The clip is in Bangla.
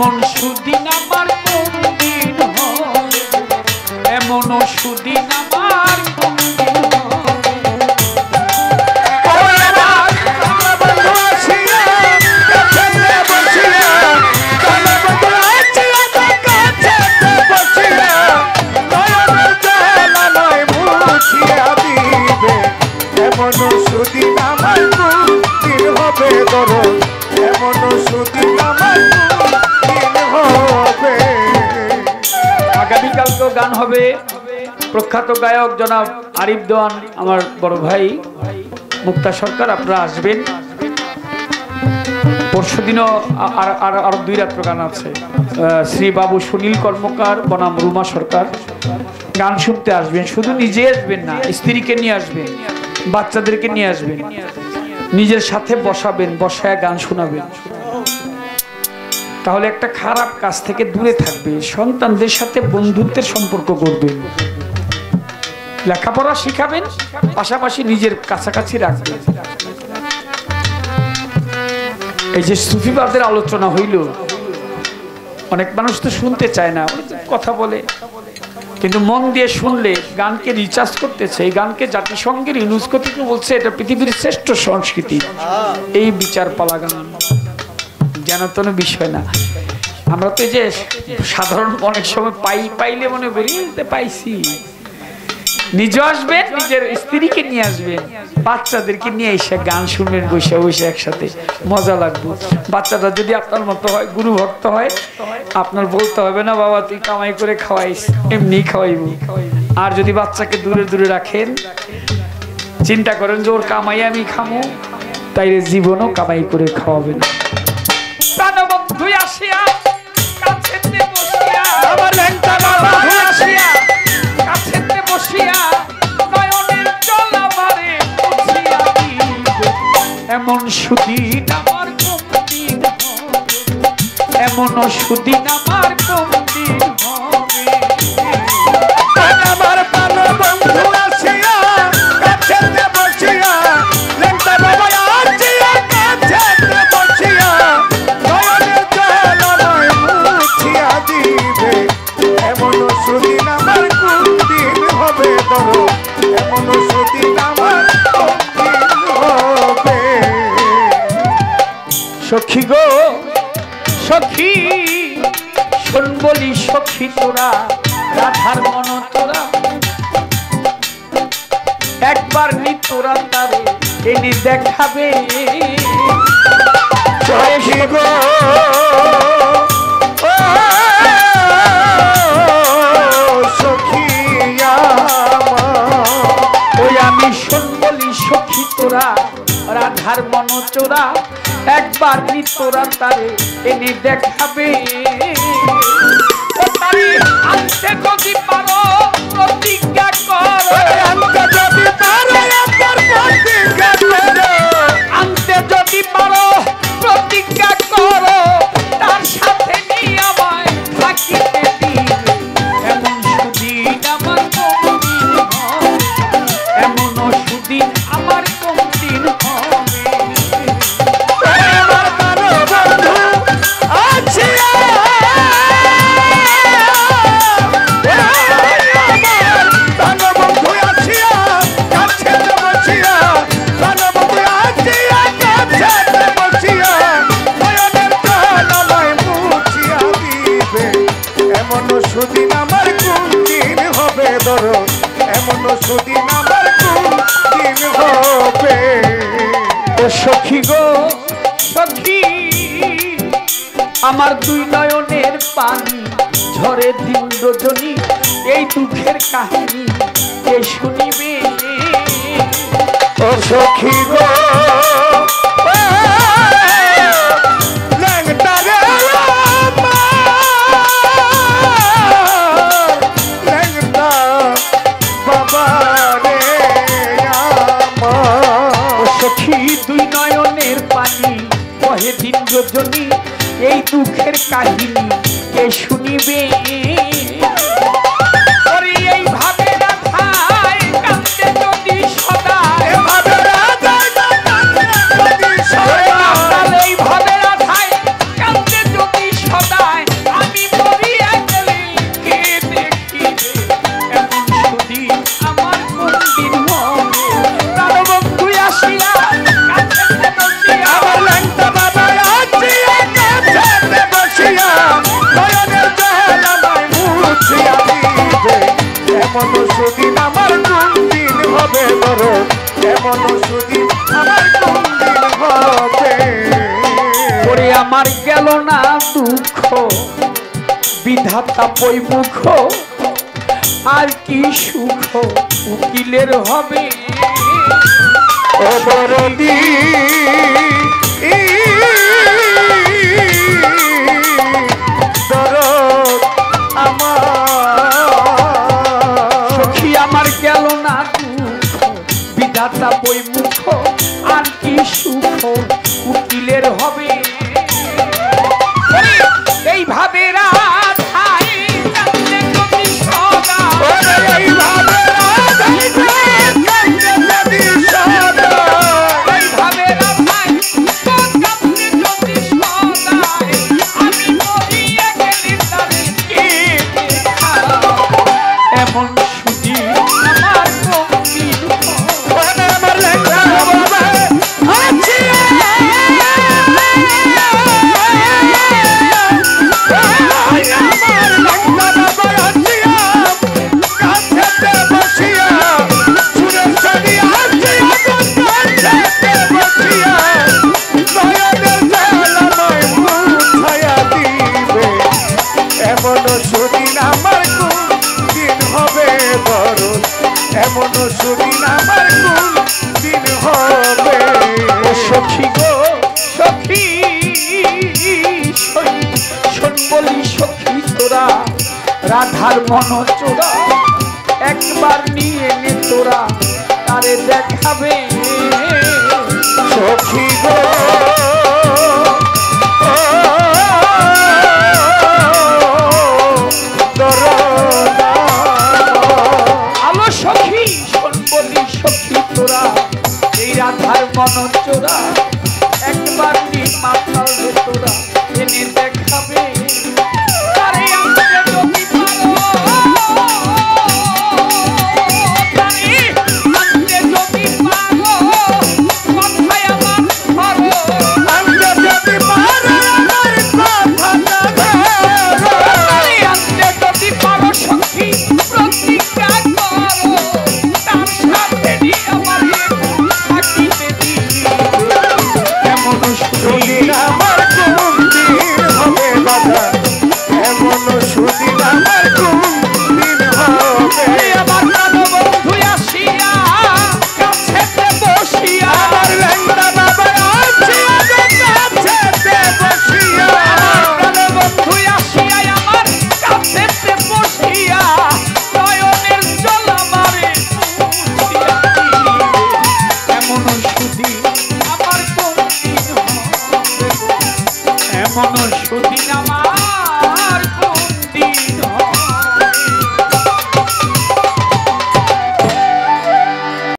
এমন সুদিন আমার কোন দিন হবে, এমন সুদিন আমার কোন দিন হবে। এমন সুদিন আমার কোন দিন হবে দরদ, এমন সুদিন আমার কোন দিন হবে। আগামীকালকেও গান হবে। প্রখ্যাত গায়ক জনাব আরিফ দেওয়ান, আমার বড় ভাই মুক্তা সরকার, আপনারা আসবেন। পরশুদিনও আর 2 রাত্র গান আছে। শ্রী বাবু সুনীল কর্মকার বনাম রুমা সরকার গান শুনতে আসবেন। শুধু নিজে আসবেন না, স্ত্রীকে নিয়ে আসবেন, বাচ্চাদেরকে নিয়ে আসবেন, নিজের সাথে বসাবেন, বসায় গান শোনাবেন। তাহলে একটা খারাপ কাজ থেকে দূরে থাকবে, সন্তানদের সাথে বন্ধুত্বের সম্পর্ক করবেন, লেখাপড়া শিখাবেন, পাশাপাশি নিজের কাছাকাছি রাখবেন। এই যে সুফিবাদের আলোচনা হইল, অনেক মানুষ তো শুনতে চায় না, কথা বলে, কিন্তু মন দিয়ে শুনলে গানকে রিচার্জ করতেছে। এই গানকে জাতিসংঘের ইউনেস্কো থেকে বলছে এটা পৃথিবীর শ্রেষ্ঠ সংস্কৃতি। এই বিচার পালা গান জানাতন বিষয় না। আমরা তো যে সাধারণ অনেক সময় পাইলে মনে করি পাইছি। নিজে আসবেন, নিজের স্ত্রীকে নিয়ে আসবেন, বাচ্চাদেরকে নিয়ে এসে গান শুনবেন, বসে বসে একসাথে মজা লাগবে। বাচ্চাটা যদি আপনার মতো হয়, গুরু ভক্ত হয়, আপনার বলতে হবে না বাবা তুই কামাই করে খাওয়াইস, এমনি খাওয়াইব। আর যদি বাচ্চাকে দূরে দূরে রাখেন, চিন্তা করেন যে ওর কামাই আমি খামো, তাইলে জীবনও কামাই করে খাওয়াবেন। প্রাণবন্ধু আসিয়া কাছেতে বসিয়া, আমার ল্যাংটা বাবা আসিয়া কাছেতে বসিয়া নয়নের জল আমারে মুছিয়া দিবে। এমন সুদিন আমার কোন দিন হবে, এমন সুদিন আমার কোন দিন হবে। আমার প্রাণবন্ধু আসিয়া কাছেতে বসিয়া, ল্যাংটা বাবা আসিয়া কাছেতে বসিয়া নয়নের জল আমায় মুছিয়া দিবে। এমন সুদিন আমার কোন দিন হবে দরদ, এমন সুদিন আমার কোন দিন হবে। সখী গো সখী শোন বলি সখী তোরা, রাধার মন তোরা একবার নি তোরা তারে এনে দেখাবে। সখী গো সখী ওই আমি শোন বলি সখী তোরা, রাধার মন চোরা একবার নি তোরা তারে এনে দেখাবে। ও তারে আনতে যদি পারো প্রতিজ্ঞা করো, আনতে যদি পারো একবার প্রতিজ্ঞা করো, আনতে যদি পারো প্রতিজ্ঞা করো, তার সাথে নিয়ে আমায় থাকিতে দিবে। এমন সুদিন আমার কোন দিন হবে, এমন সুদিন আমার কোন দিন হবে। আমার প্রাণবন্ধু আসিয়া, প্রাণবন্ধু আসিয়া কাছেতে বসিয়া, প্রাণবন্ধু আসিয়া কাছেতে বসিয়া নয়নের জল আমায় মুছিয়া দিবে। এমন সুদিন আমার কোন দিন হবে দরদ, এমন সুদিন আমার কোন দিন হবে। ও সখী গো সখী আমার 2 নয়নের পানি ঝরে দিন রজনী, এই দুঃখের কাহিনী কে শুনিবে। ও সখী গো ল্যাংটা রে ল্যাংটা বাবা রে ও সখী 2 নয়নের পানি বহে দিন রজনী, এই দুঃখের কাহিনী কে শুনিবে। ওরে এইভাবে রাধায় কাঁদতে যদি সদায়, এভাবে রাধায় কাঁদতে যদি সদায়, এইভাবে রাধায় কাঁদতে যদি সদায় বিধাতা বইমুখ আর কি সুখ উকিলের হবে ও বরদি দরদ আমার সখী আমার গেল না দুঃখ বিধাতা বইমুখ আর কি সুখ উকিলের হবে এইভাবে রাধাই কান্দে যদি সদা এইভাবে রাধাই কান্দে যদি সদা এইভাবে রাধাই কান্দে যদি সদা আমি মরিয়া গেলি তারে কে এমন সুদি আমার কোনদিন মানে আমার লেখা বাবা আছে এমন সুদিন আমার কোন দিন হবে সখী গো সখী শোন বলি সখী তোরা রাধার মন চোরা একবার নিয়ে নে তোরা তারে দেখাবে সখী গো আলো সখী শোন বলি সখী তোরা এই রাধার মন চোরা একবার নিয়ে মাথাল রে তোরা এনে দেখাবে আরে আমাকে যদি পারো তারে আমাকে যদি পারো কথায় আমার ধরো আমি যদি পারো আমার কথা আরে আমাকে যদি পারো সখী প্রতিজ্ঞা করো তার সাথে নিয়ে আমার থাকিতে দিবে এমন সুদিন আমার কোন দিন হবে বাধা এমন সুদিন আমার কোন দিন হবে আমার প্রাণবন্ধু আসিয়া কাছেতে বসিয়া আমার লেঙ্গা বাবা আছে কাছেতে বসিয়া প্রাণবন্ধু আসিয়া আমার কাছেতে বসিয়া নয়নের জল আমারে মুছিয়া দিবে এমন সুদিন আমার কোনদিন হবে গো? এমন